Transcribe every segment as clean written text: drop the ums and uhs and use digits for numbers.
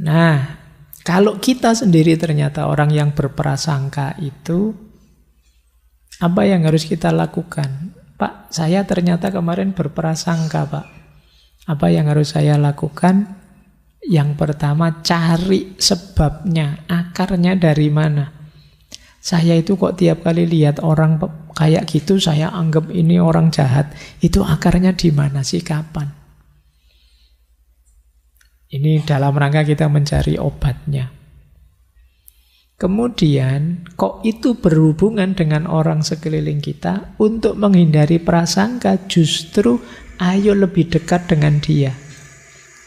Nah, kalau kita sendiri ternyata orang yang berprasangka itu, apa yang harus kita lakukan? Pak, saya ternyata kemarin berprasangka, Pak. Apa yang harus saya lakukan? Yang pertama, cari sebabnya, akarnya dari mana. Saya itu kok tiap kali lihat orang kayak gitu, saya anggap ini orang jahat. Itu akarnya di mana sih, kapan? Ini dalam rangka kita mencari obatnya. Kemudian, kok itu berhubungan dengan orang sekeliling kita? Untuk menghindari prasangka, justru ayo lebih dekat dengan dia.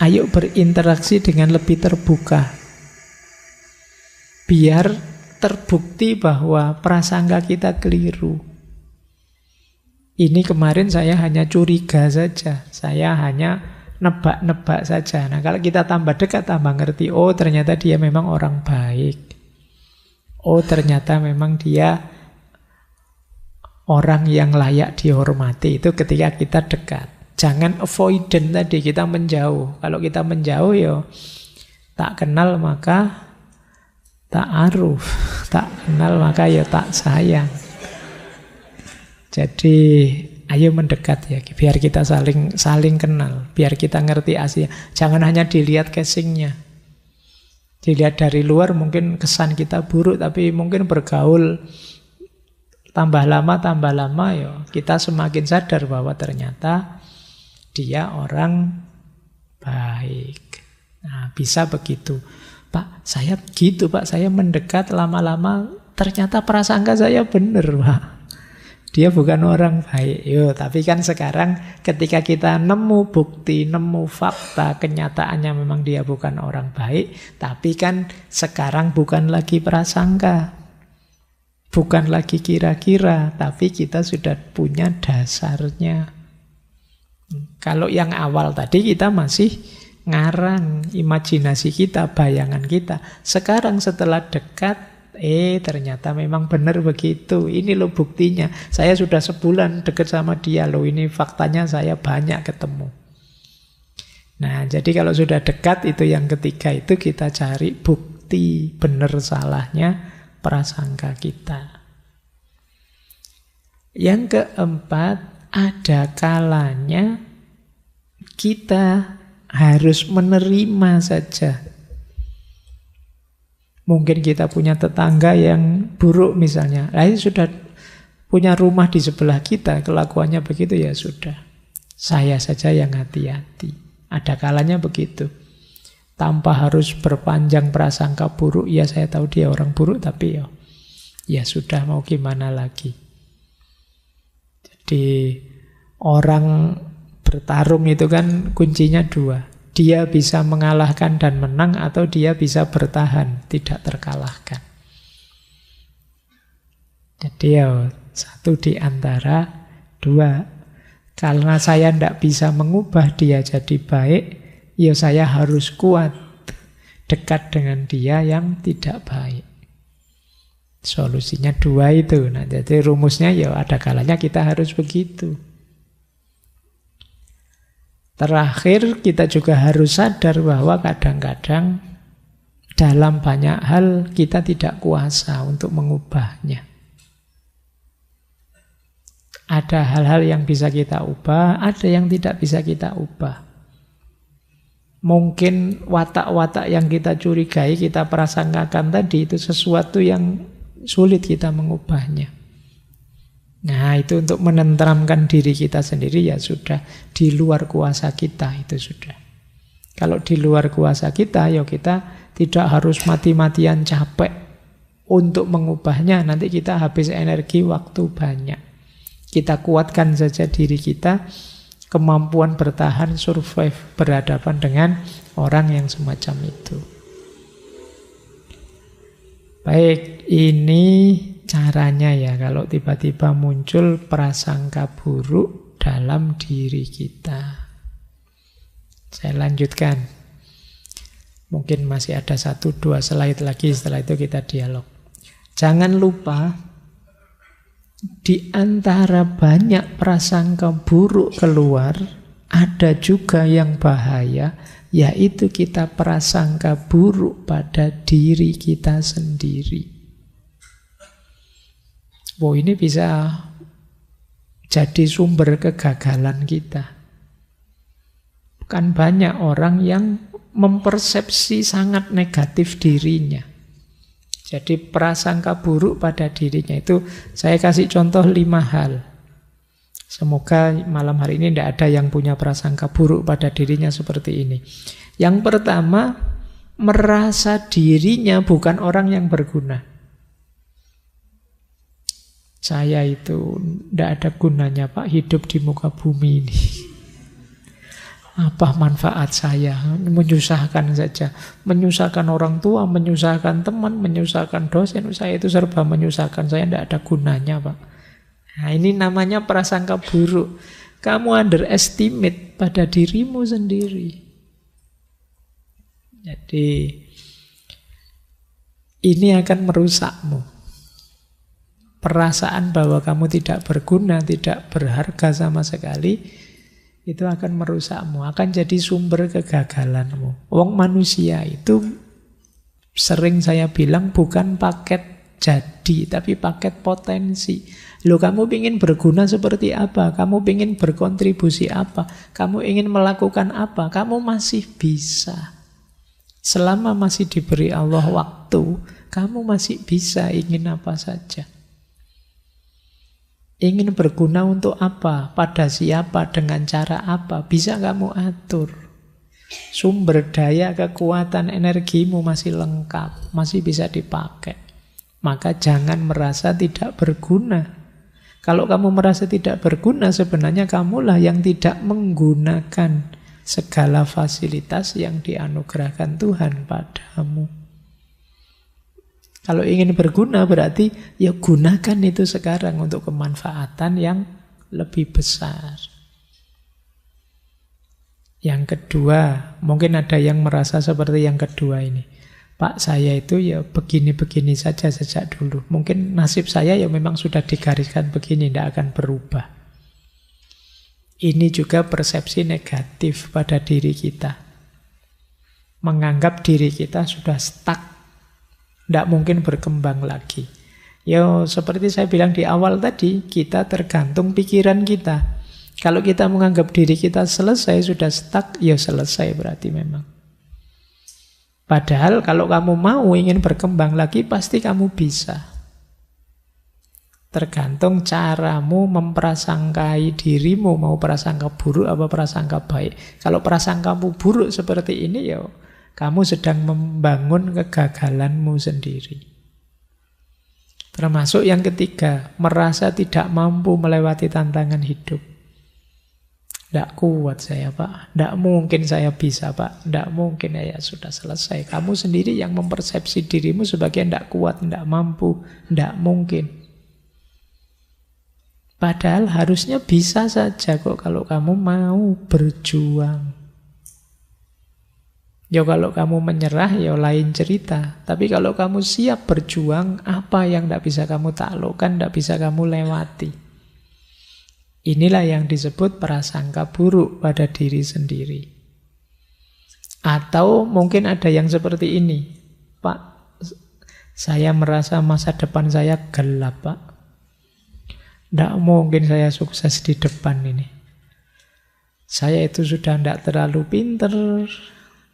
Ayo berinteraksi dengan lebih terbuka. Biar terbukti bahwa prasangka kita keliru. Ini kemarin saya hanya curiga saja. Saya hanya nebak-nebak saja. Nah, kalau kita tambah dekat, tambah ngerti. Oh, ternyata dia memang orang baik. Oh, ternyata memang dia orang yang layak dihormati. Itu ketika kita dekat. Jangan avoidant tadi, kita menjauh. Kalau kita menjauh, ya tak kenal maka tak aruf. Tak kenal maka ya tak sayang. Jadi ayo mendekat ya, biar kita saling kenal, biar kita ngerti aslinya. Jangan hanya dilihat casingnya. Dilihat dari luar mungkin kesan kita buruk, tapi mungkin bergaul tambah lama ya kita semakin sadar bahwa ternyata dia orang baik. Nah, bisa begitu. Pak, saya begitu, Pak. Saya mendekat lama-lama, ternyata prasangka saya benar, Pak. Dia bukan orang baik. Yo, tapi kan sekarang ketika kita nemu bukti, nemu fakta, kenyataannya memang dia bukan orang baik, tapi kan sekarang bukan lagi prasangka. Bukan lagi kira-kira, tapi kita sudah punya dasarnya. Kalau yang awal tadi kita masih ngarang imajinasi kita, bayangan kita. Sekarang setelah dekat, ternyata memang benar begitu. Ini loh buktinya. Saya sudah sebulan dekat sama dia loh. Ini faktanya saya banyak ketemu. Nah, jadi kalau sudah dekat itu yang ketiga itu kita cari bukti benar salahnya prasangka kita. Yang keempat, ada kalanya kita harus menerima saja. Mungkin kita punya tetangga yang buruk misalnya. Lain sudah punya rumah di sebelah kita, kelakuannya begitu ya sudah. Saya saja yang hati-hati. Ada kalanya begitu. Tanpa harus berpanjang prasangka buruk, ya saya tahu dia orang buruk, tapi ya sudah, mau gimana lagi. Jadi orang bertarung itu kan kuncinya dua. Dia bisa mengalahkan dan menang atau dia bisa bertahan, tidak terkalahkan. Jadi satu di antara dua. Karena saya tidak bisa mengubah dia jadi baik, ya saya harus kuat dekat dengan dia yang tidak baik. Solusinya dua itu. Nah, jadi rumusnya ya ada kalanya kita harus begitu. Terakhir, kita juga harus sadar bahwa kadang-kadang dalam banyak hal kita tidak kuasa untuk mengubahnya. Ada hal-hal yang bisa kita ubah, ada yang tidak bisa kita ubah. Mungkin watak-watak yang kita curigai, kita prasangkakan tadi itu sesuatu yang sulit kita mengubahnya. Nah, itu untuk menenteramkan diri kita sendiri ya sudah di luar kuasa kita, itu sudah. Kalau di luar kuasa kita, ya kita tidak harus mati-matian capek untuk mengubahnya. Nanti kita habis energi, waktu banyak. Kita kuatkan saja diri kita, kemampuan bertahan, survive, berhadapan dengan orang yang semacam itu. Baik, ini caranya ya kalau tiba-tiba muncul prasangka buruk dalam diri kita. Saya lanjutkan. Mungkin masih ada 1-2 slide lagi, setelah itu kita dialog. Jangan lupa, di antara banyak prasangka buruk keluar, ada juga yang bahaya, yaitu kita prasangka buruk pada diri kita sendiri. Ini bisa jadi sumber kegagalan kita. Kan banyak orang yang mempersepsi sangat negatif dirinya. Jadi prasangka buruk pada dirinya itu, saya kasih contoh 5 hal. Semoga malam hari ini tidak ada yang punya prasangka buruk pada dirinya seperti ini. Yang pertama, merasa dirinya bukan orang yang berguna. Saya itu tidak ada gunanya Pak hidup di muka bumi ini. Apa manfaat saya? Menyusahkan saja. Menyusahkan orang tua, menyusahkan teman, menyusahkan dosen. Saya itu serba menyusahkan. Saya tidak ada gunanya Pak. Nah, ini namanya prasangka buruk. Kamu underestimate pada dirimu sendiri. Jadi ini akan merusakmu. Perasaan bahwa kamu tidak berguna, tidak berharga sama sekali, itu akan merusakmu, akan jadi sumber kegagalanmu. Wong manusia itu sering saya bilang bukan paket jadi, tapi paket potensi. Loh, kamu ingin berguna seperti apa? Kamu ingin berkontribusi apa? Kamu ingin melakukan apa? Kamu masih bisa. Selama masih diberi Allah waktu, kamu masih bisa ingin apa saja. Ingin berguna untuk apa? Pada siapa? Dengan cara apa? Bisa kamu atur. Sumber daya, kekuatan, energimu masih lengkap, masih bisa dipakai. Maka jangan merasa tidak berguna. Kalau kamu merasa tidak berguna, sebenarnya kamulah yang tidak menggunakan segala fasilitas yang dianugerahkan Tuhan padamu. Kalau ingin berguna berarti ya gunakan itu sekarang untuk kemanfaatan yang lebih besar. Yang kedua, mungkin ada yang merasa seperti yang kedua ini. Pak, saya itu ya begini-begini saja sejak dulu. Mungkin nasib saya ya memang sudah digariskan begini, tidak akan berubah. Ini juga persepsi negatif pada diri kita. Menganggap diri kita sudah stuck. Tidak mungkin berkembang lagi. Ya seperti saya bilang di awal tadi, kita tergantung pikiran kita. Kalau kita menganggap diri kita selesai, sudah stuck, ya selesai berarti memang. Padahal kalau kamu mau ingin berkembang lagi, pasti kamu bisa. Tergantung caramu memprasangkai dirimu, mau prasangka buruk apa prasangka baik. Kalau prasangkamu buruk seperti ini, ya kamu sedang membangun kegagalanmu sendiri. Termasuk yang ketiga, merasa tidak mampu melewati tantangan hidup. Tidak kuat saya Pak, tidak mungkin saya bisa Pak, tidak mungkin ya sudah selesai. Kamu sendiri yang mempersepsi dirimu sebagai tidak kuat, tidak mampu, tidak mungkin. Padahal harusnya bisa saja kok kalau kamu mau berjuang. Ya kalau kamu menyerah ya lain cerita. Tapi kalau kamu siap berjuang, apa yang tidak bisa kamu taklukkan, tidak bisa kamu lewati. Inilah yang disebut prasangka buruk pada diri sendiri. Atau mungkin ada yang seperti ini. Pak, saya merasa masa depan saya gelap Pak. Tidak mungkin saya sukses di depan ini. Saya itu sudah tidak terlalu pinter,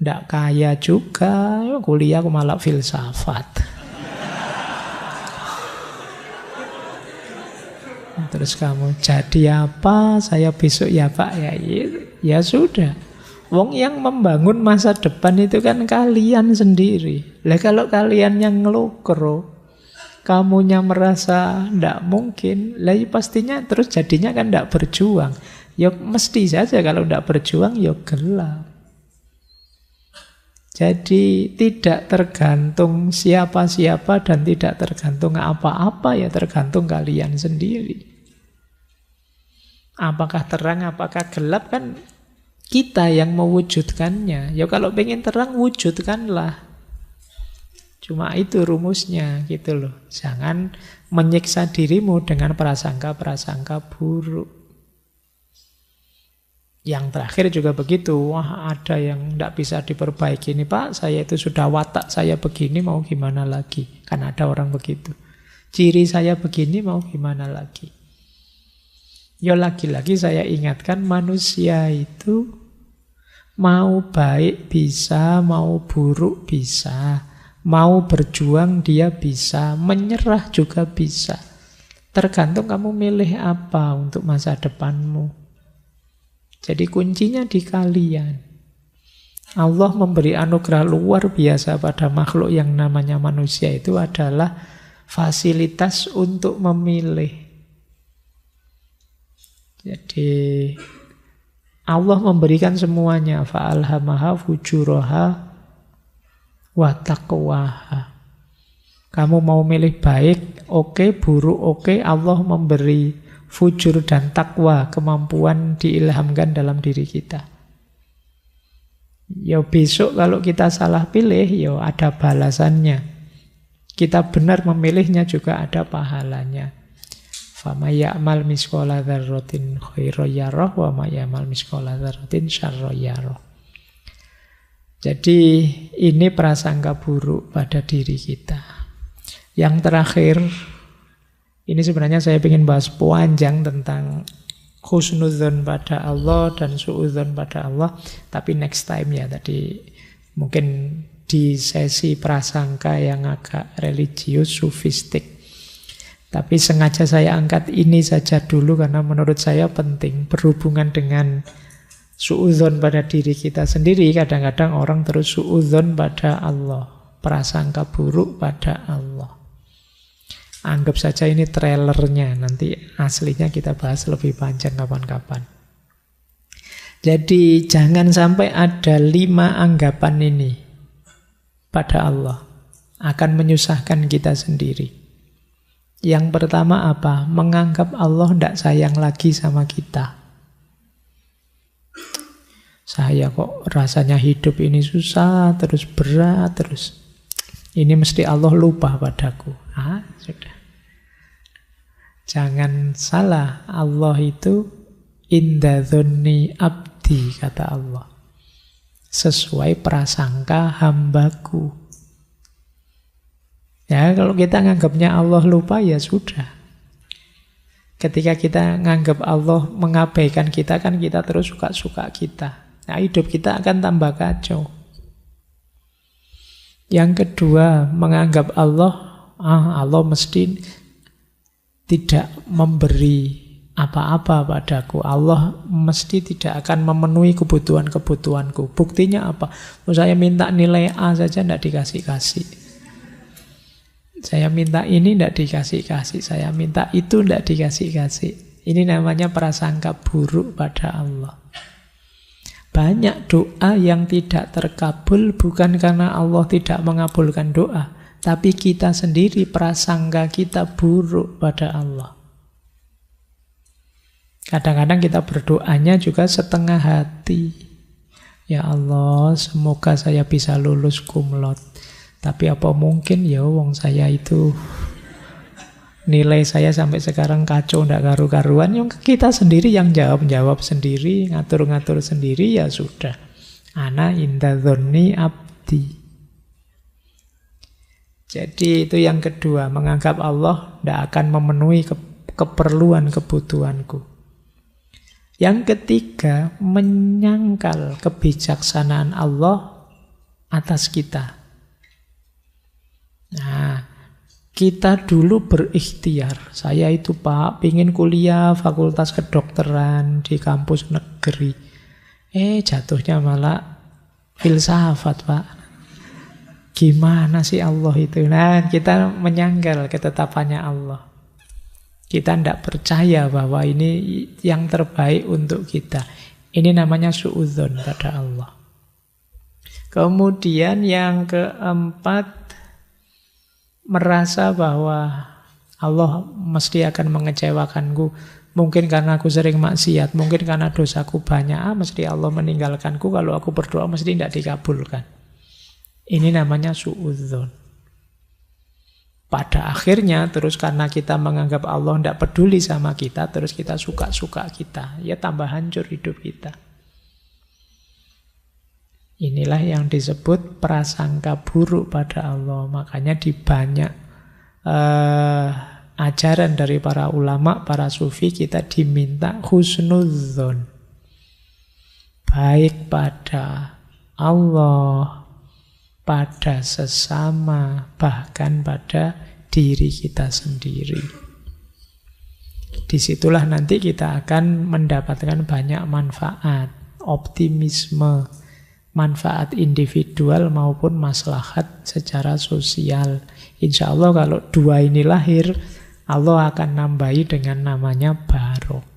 tidak kaya juga, kuliah aku malah filsafat. Terus kamu jadi apa? Saya besok ya Pak ya. Ya sudah. Wong yang membangun masa depan itu kan kalian sendiri. Lah kalau kalian yang ngelokro, kamunya merasa tidak mungkin, lah pastinya terus jadinya kan tidak berjuang. Ya mesti saja kalau tidak berjuang ya gelap. Jadi tidak tergantung siapa-siapa dan tidak tergantung apa-apa, ya tergantung kalian sendiri. Apakah terang, apakah gelap kan kita yang mewujudkannya. Ya kalau pengen terang, wujudkanlah. Cuma itu rumusnya gitu loh. Jangan menyiksa dirimu dengan prasangka-prasangka buruk. Yang terakhir juga begitu. Wah, ada yang tidak bisa diperbaiki nih Pak, saya itu sudah watak saya begini, mau gimana lagi? Kan ada orang begitu. Ciri saya begini, mau gimana lagi? Ya lagi-lagi saya ingatkan, manusia itu mau baik bisa, mau buruk bisa, mau berjuang dia bisa, menyerah juga bisa. Tergantung kamu milih apa untuk masa depanmu. Jadi kuncinya di kalian. Allah memberi anugerah luar biasa pada makhluk yang namanya manusia, itu adalah fasilitas untuk memilih. Jadi Allah memberikan semuanya, fa'alhamaha fujuraha wa taqwaha. Kamu mau milih baik, oke, buruk, oke, Allah memberi fujur dan takwa, kemampuan diilhamkan dalam diri kita. Ya besok kalau kita salah pilih, ya ada balasannya. Kita benar memilihnya juga ada pahalanya. Fama ya'mal misqala dzarratin khairan yarah wa ma ya'mal misqala dzarratin syarran yarah. Jadi ini prasangka buruk pada diri kita. Yang terakhir, ini sebenarnya saya ingin bahas panjang tentang husnudzon pada Allah dan suudzon pada Allah, tapi next time ya. Tadi mungkin di sesi prasangka yang agak religius, sufistik. Tapi sengaja saya angkat ini saja dulu karena menurut saya penting berhubungan dengan suudzon pada diri kita sendiri. Kadang-kadang orang terus suudzon pada Allah, prasangka buruk pada Allah. Anggap saja ini trailernya, nanti aslinya kita bahas lebih panjang kapan-kapan. Jadi jangan sampai ada 5 anggapan ini pada Allah, akan menyusahkan kita sendiri. Yang pertama apa? Menganggap Allah tidak sayang lagi sama kita. Saya kok rasanya hidup ini susah, terus berat, terus ini mesti Allah lupa padaku. Sudah. Jangan salah, Allah itu inda dzonni abdi, kata Allah. Sesuai prasangka hambaku. Ya, kalau kita nganggapnya Allah lupa, ya sudah. Ketika kita nganggap Allah mengabaikan kita, kan kita terus suka-suka kita. Nah, hidup kita akan tambah kacau. Yang kedua, menganggap Allah mesti tidak memberi apa-apa padaku. Allah mesti tidak akan memenuhi kebutuhan-kebutuhanku. Buktinya apa? Saya minta nilai A saja tidak dikasih-kasih. Saya minta ini tidak dikasih-kasih. Saya minta itu tidak dikasih-kasih. Ini namanya prasangka buruk pada Allah. Banyak doa yang tidak terkabul bukan karena Allah tidak mengabulkan doa, tapi kita sendiri prasangka kita buruk pada Allah. Kadang-kadang kita berdoanya juga setengah hati. Ya Allah, semoga saya bisa lulus cum laude. Tapi apa mungkin ya wong saya itu nilai saya sampai sekarang kacau, ndak karu-karuan. Yang kita sendiri yang jawab sendiri, ngatur-ngatur sendiri, ya sudah. Ana inda dzonni abdi. Jadi itu yang kedua, menganggap Allah tidak akan memenuhi keperluan kebutuhanku. Yang ketiga, menyangkal kebijaksanaan Allah atas kita. Nah, kita dulu berikhtiar. Saya itu Pak, pingin kuliah fakultas kedokteran di kampus negeri. Jatuhnya malah filsafat Pak. Gimana sih Allah itu? Nah, kita menyangkal ketetapannya Allah. Kita tidak percaya bahwa ini yang terbaik untuk kita. Ini namanya suudzon pada Allah. Kemudian yang keempat, merasa bahwa Allah mesti akan mengecewakanku. Mungkin karena aku sering maksiat, mungkin karena dosaku banyak, mesti Allah meninggalkanku. Kalau aku berdoa mesti tidak dikabulkan. Ini namanya suudzon. Pada akhirnya terus karena kita menganggap Allah tidak peduli sama kita, terus kita suka-suka kita, ya tambah hancur hidup kita. Inilah yang disebut prasangka buruk pada Allah. Makanya di banyak ajaran dari para ulama, para sufi, kita diminta husnudzon, baik pada Allah, pada sesama, bahkan pada diri kita sendiri. Disitulah nanti kita akan mendapatkan banyak manfaat, optimisme, manfaat individual maupun maslahat secara sosial. Insya Allah kalau dua ini lahir, Allah akan nambahi dengan namanya barokah.